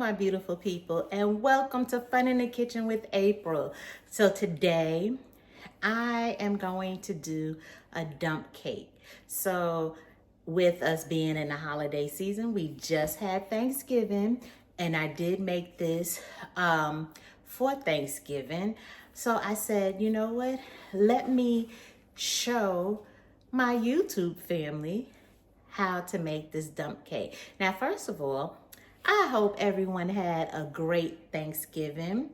my beautiful people, and welcome to Fun in the Kitchen with April. So today I am going to do a dump cake. So with us being in the holiday season, we just had Thanksgiving, and I did make this for Thanksgiving. So I said, you know what? Let me show my YouTube family how to make this dump cake. Now, first of all, I hope everyone had a great Thanksgiving.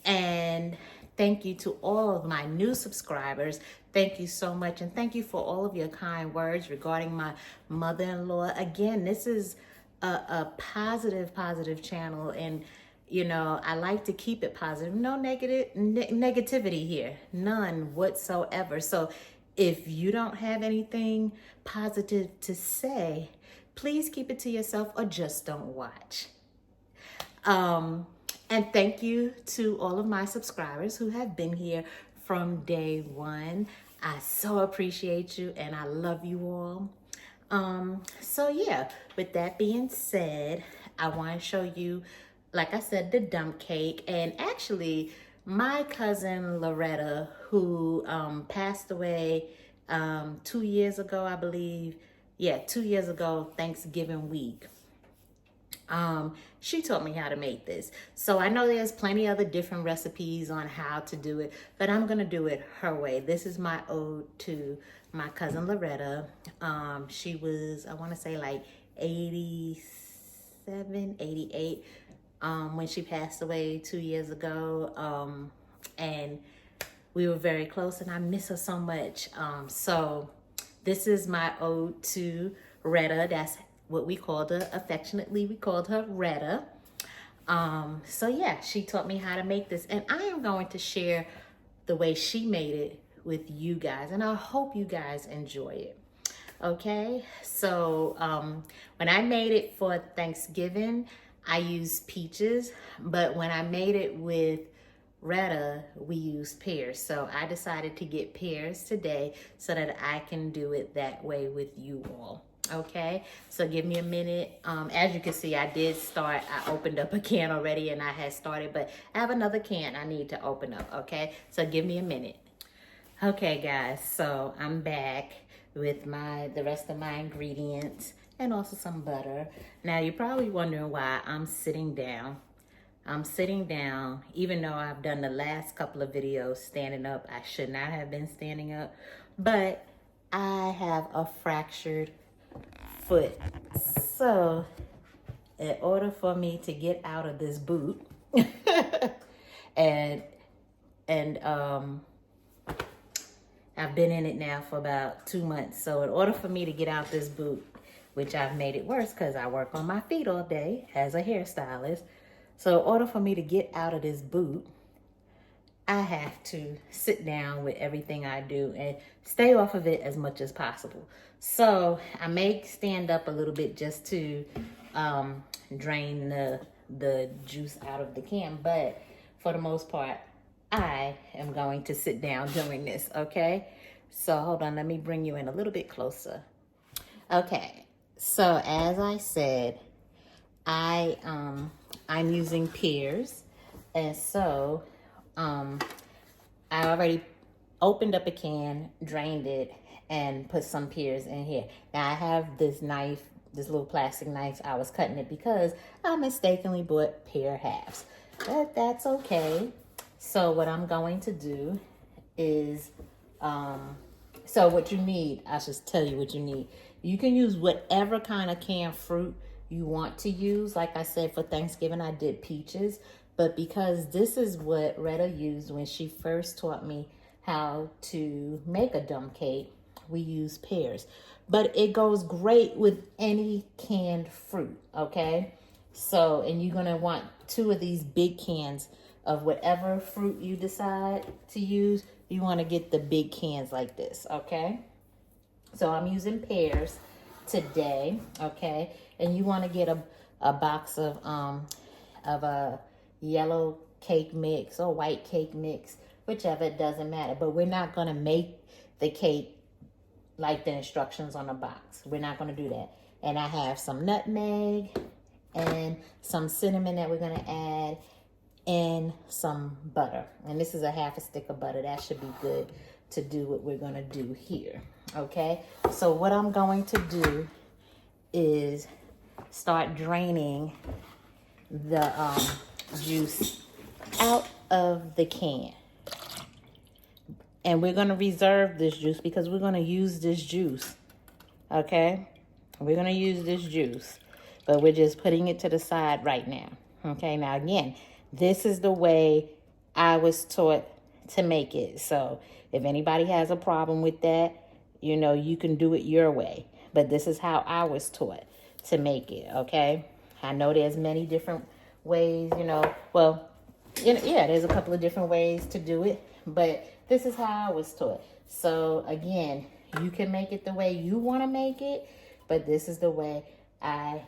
And thank you to all of my new subscribers. Thank you so much. And thank you for all of your kind words regarding my mother-in-law. Again, this is a positive channel. And, you know, I like to keep it positive. No negativity here. None whatsoever. So if you don't have anything positive to say, please keep it to yourself or just don't watch. And thank you to all of my subscribers who have been here from day one. I so appreciate you and I love you all. So yeah, with that being said, I want to show you, like I said, the dump cake. And actually, my cousin Loretta, who passed away 2 years ago, I believe. Yeah, 2 years ago, Thanksgiving week. She taught me how to make this. So I know there's plenty other different recipes on how to do it, but I'm gonna do it her way. This is my ode to my cousin Loretta. She was, I wanna say like 87, 88, when she passed away 2 years ago. And we were very close and I miss her so much. So this is my ode to Retta. That's what we called her. Affectionately, we called her Retta. So yeah, she taught me how to make this, and I am going to share the way she made it with you guys, and I hope you guys enjoy it. Okay, so when I made it for Thanksgiving, I used peaches, but when I made it with Retta, we used pears. So I decided to get pears today so that I can do it that way with you all. Okay, so give me a minute. As you can see, I opened up a can already and I had started, but I have another can I need to open up. Okay, so give me a minute. Okay guys, so I'm back with the rest of my ingredients and also some butter. Now you're probably wondering why I'm sitting down. I'm sitting down, even though I've done the last couple of videos standing up. I should not have been standing up, but I have a fractured foot. So in order for me to get out of this boot, and I've been in it now for about 2 months. So in order for me to get out this boot, which I've made it worse because I work on my feet all day as a hairstylist. So in order for me to get out of this boot, I have to sit down with everything I do and stay off of it as much as possible. So I may stand up a little bit just to drain the juice out of the can, but for the most part, I am going to sit down doing this, okay? So hold on, let me bring you in a little bit closer. Okay, so as I said, I'm using pears, and so I already opened up a can, drained it, and put some pears in here. Now I have this knife, this little plastic knife. I was cutting it because I mistakenly bought pear halves, but that's okay. So what I'm going to do is, so what you need, I should tell you what you need. You can use whatever kind of canned fruit you want to use. Like I said, for Thanksgiving, I did peaches. But because this is what Retta used when she first taught me how to make a dump cake, we use pears. But it goes great with any canned fruit, okay? So, and you're gonna want 2 of these big cans of whatever fruit you decide to use. You wanna get the big cans like this, okay? So I'm using pears today, okay? And you wanna get a box of a yellow cake mix or white cake mix, whichever, it doesn't matter. But we're not gonna make the cake like the instructions on the box. We're not gonna do that. And I have some nutmeg, and some cinnamon that we're gonna add, and some butter. And this is a half a stick of butter. That should be good to do what we're gonna do here, okay? So what I'm going to do is start draining the juice out of the can. And we're gonna reserve this juice because we're gonna use this juice, okay? We're gonna use this juice, but we're just putting it to the side right now, okay? Now again, this is the way I was taught to make it. So if anybody has a problem with that, you know, you can do it your way. But this is how I was taught to make it, okay? I know there's many different ways, you know. Well, yeah, there's a couple of different ways to do it. But this is how I was taught. So again, you can make it the way you want to make it. But this is the way I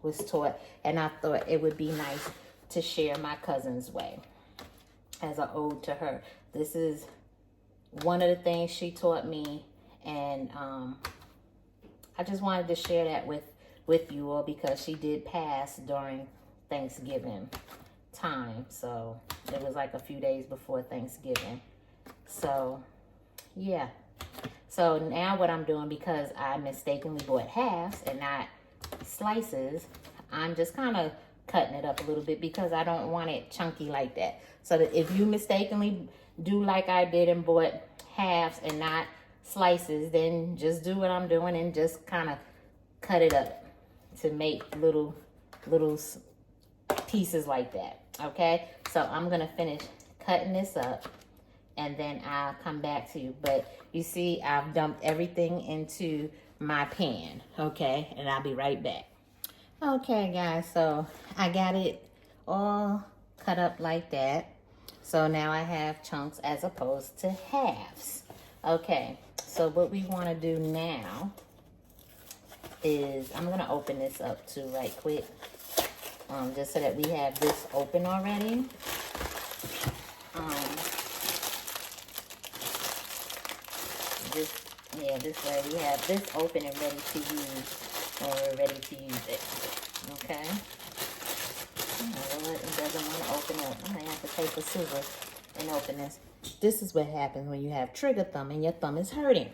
was taught. And I thought it would be nice to share my cousin's way as an ode to her. This is one of the things she taught me, and I just wanted to share that with you all because she did pass during Thanksgiving time. So it was like a few days before Thanksgiving. So yeah. So now what I'm doing, because I mistakenly bought halves and not slices, I'm just kind of cutting it up a little bit because I don't want it chunky like that. So that if you mistakenly do like I did and bought halves and not slices, then just do what I'm doing and just kind of cut it up to make little pieces like that, okay? So I'm gonna finish cutting this up and then I'll come back to you. But you see, I've dumped everything into my pan, okay? And I'll be right back. Okay, guys, so I got it all cut up like that. So now I have chunks as opposed to halves. Okay, so what we want to do now is, I'm going to open this up too right quick, just so that we have this open already. This way we have this open and ready to use when we're ready to use it. Okay. Oh Lord, it doesn't want to open up. I'm gonna have to take a scissors and open this. This is what happens when you have trigger thumb and your thumb is hurting.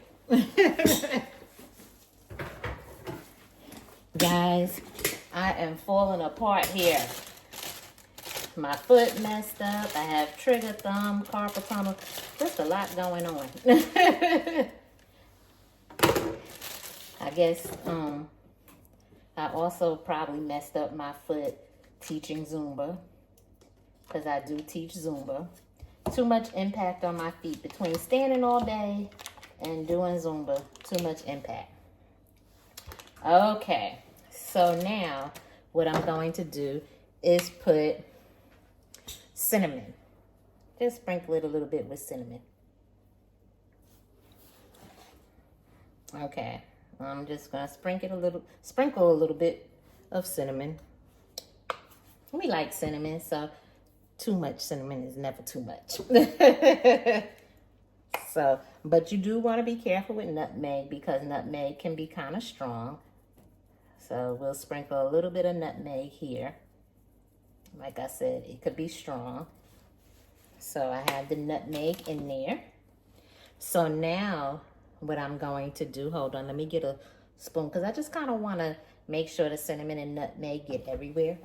Guys, I am falling apart here. My foot messed up. I have trigger thumb, carpal tunnel. Just a lot going on. I guess I also probably messed up my foot teaching Zumba, because I do teach Zumba. Too much impact on my feet between standing all day and doing Zumba. Too much impact. Okay, so now what I'm going to do is put cinnamon. Just sprinkle it a little bit with cinnamon. Okay, I'm just gonna sprinkle a little bit of cinnamon. We like cinnamon, so too much cinnamon is never too much. So, but you do want to be careful with nutmeg because nutmeg can be kind of strong. So we'll sprinkle a little bit of nutmeg here. Like I said, it could be strong. So I have the nutmeg in there. So now what I'm going to do, hold on, let me get a spoon because I just kind of want to make sure the cinnamon and nutmeg get everywhere.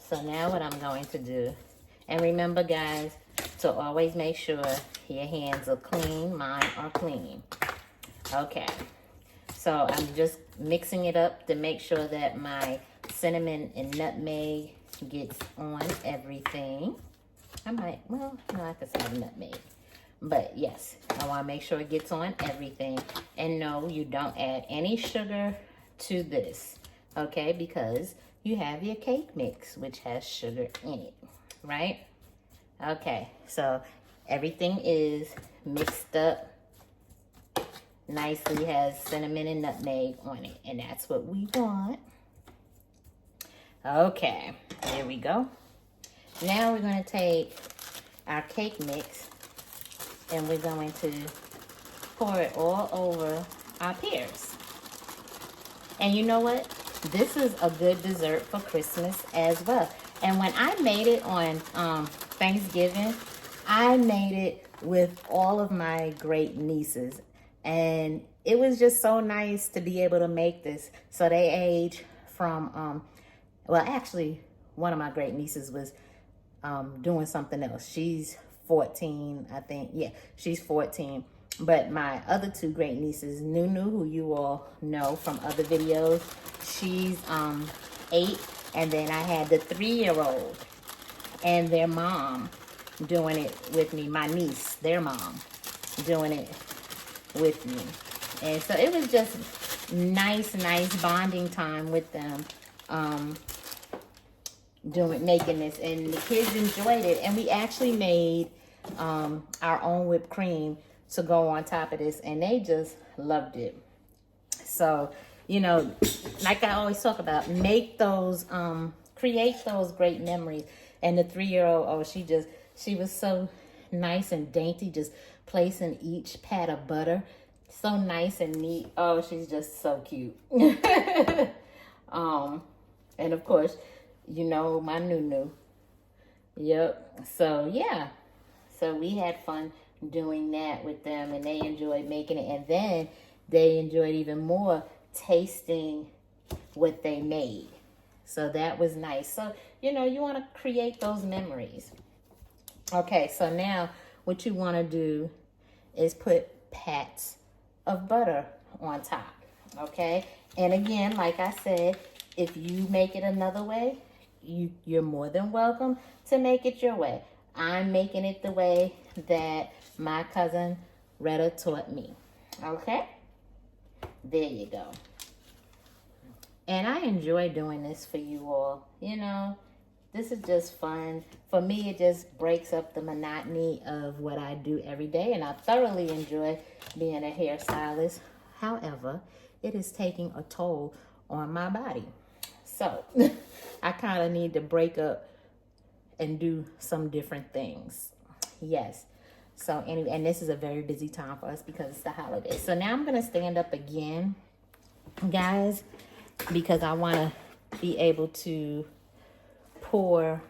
So now what I'm going to do, and remember guys, to always make sure your hands are clean. Mine are clean. Okay, so I'm just mixing it up to make sure that my cinnamon and nutmeg gets on everything. I might, well, no, I could say nutmeg. But yes, I want to make sure it gets on everything. And no, you don't add any sugar to this, okay? Because you have your cake mix, which has sugar in it, right? Okay, so everything is mixed up nicely, has cinnamon and nutmeg on it, and that's what we want. Okay, there we go. Now we're going to take our cake mix and we're going to pour it all over our pears. And you know what? This is a good dessert for Christmas as well. And when I made it on Thanksgiving, I made it with all of my great nieces. And it was just so nice to be able to make this. So they age from, well, actually, one of my great nieces was doing something else. She's 14, I think. Yeah, she's 14. But my other two great nieces, Nunu, who you all know from other videos, she's 8. And then I had the 3-year-old and their mom doing it with me. My niece, their mom, doing it with me. And so it was just nice bonding time with them, making this. And the kids enjoyed it. And we actually made our own whipped cream to go on top of this, and they just loved it. So, you know, like I always talk about, make those, create those great memories. And the 3-year-old, oh, she was so nice and dainty, just placing each pat of butter. So nice and neat. Oh, she's just so cute. And of course, you know, my Nunu. Yep. So, yeah. So we had fun doing that with them, and they enjoyed making it. And then they enjoyed even more tasting what they made. So that was nice. So, you know, you want to create those memories. Okay, so now what you want to do is put pats of butter on top. Okay, and again, like I said, if you make it another way, you're more than welcome to make it your way. I'm making it the way that my cousin Retta taught me. Okay? There you go. And I enjoy doing this for you all. You know, this is just fun. For me, it just breaks up the monotony of what I do every day. And I thoroughly enjoy being a hairstylist. However, it is taking a toll on my body. So, I kind of need to break up and do some different things. Yes. So anyway, and this is a very busy time for us because it's the holidays. So now I'm going to stand up again, guys, because I want to be able to pour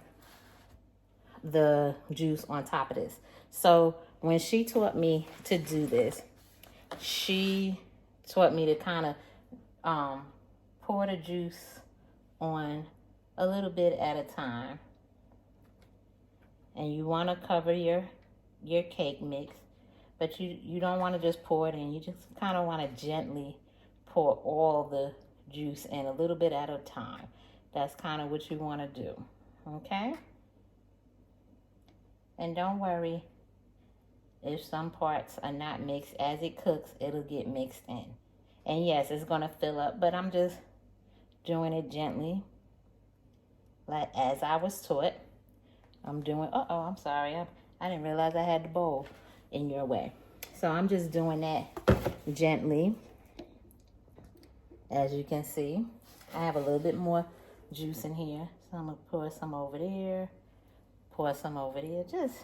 the juice on top of this. So when she taught me to do this, she taught me to kind of pour the juice on a little bit at a time. And you want to cover your cake mix, but you don't want to just pour it in. You just kind of want to gently pour all the juice in a little bit at a time. That's kind of what you want to do, okay? And don't worry if some parts are not mixed. As it cooks, it'll get mixed in. And yes, it's going to fill up, but I'm just doing it gently, like as I was taught. I'm doing, I'm sorry. I didn't realize I had the bowl in your way. So I'm just doing that gently. As you can see, I have a little bit more juice in here. So I'm going to pour some over there, pour some over there. Just,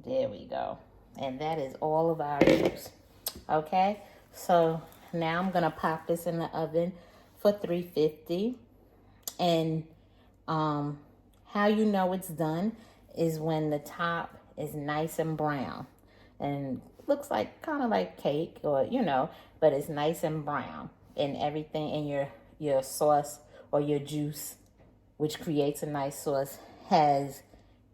there we go. And that is all of our juice. Okay, so now I'm going to pop this in the oven for 350. And how you know it's done is when the top is nice and brown and looks like kind of like cake, or you know, but it's nice and brown, and everything in your sauce or your juice, which creates a nice sauce, has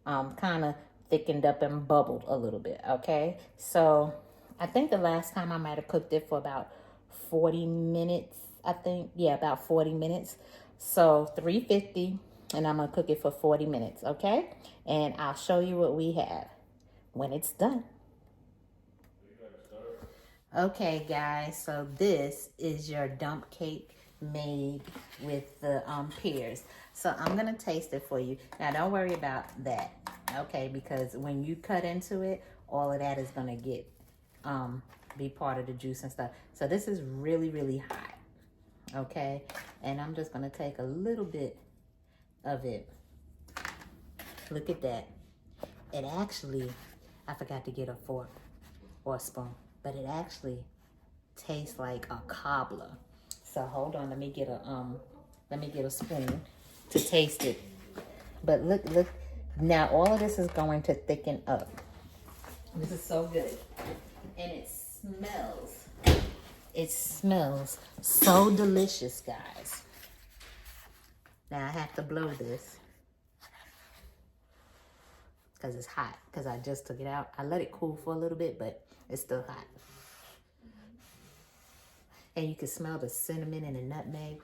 kind of thickened up and bubbled a little bit. Okay, so I think the last time I might have cooked it for about 40 minutes. I think, yeah, about 40 minutes. So 350, and I'm going to cook it for 40 minutes, okay? And I'll show you what we have when it's done. Okay, guys, so this is your dump cake made with the pears. So I'm going to taste it for you. Now, don't worry about that, okay? Because when you cut into it, all of that is going to get be part of the juice and stuff. So this is really, really hot, okay? And I'm just going to take a little bit of it. Look at that. it actually, I forgot to get a fork or a spoon, but it actually tastes like a cobbler. So hold on, let me get a spoon to taste it. But look, now all of this is going to thicken up. This is so good. And it smells so delicious, guys. Now I have to blow this because it's hot, because I just took it out. I let it cool for a little bit, but it's still hot. And you can smell the cinnamon and the nutmeg.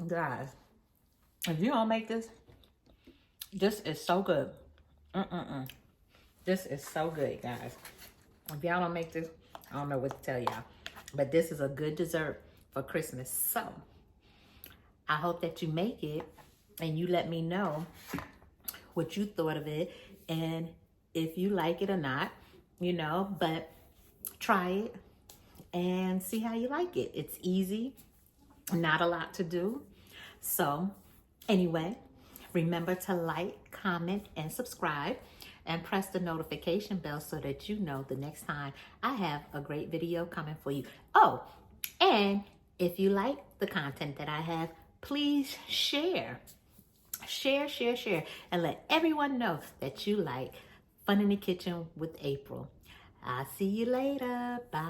Guys, if you don't make this, this is so good. This is so good, guys. If y'all don't make this, I don't know what to tell y'all. But this is a good dessert for Christmas. So, I hope that you make it and you let me know what you thought of it and if you like it or not, you know, but try it and see how you like it. It's easy, not a lot to do. So, anyway, remember to like, comment, and subscribe, and press the notification bell so that you know the next time I have a great video coming for you. Oh, and if you like the content that I have, please share. Share, and let everyone know that you like Fun in the Kitchen with April. I'll see you later. Bye.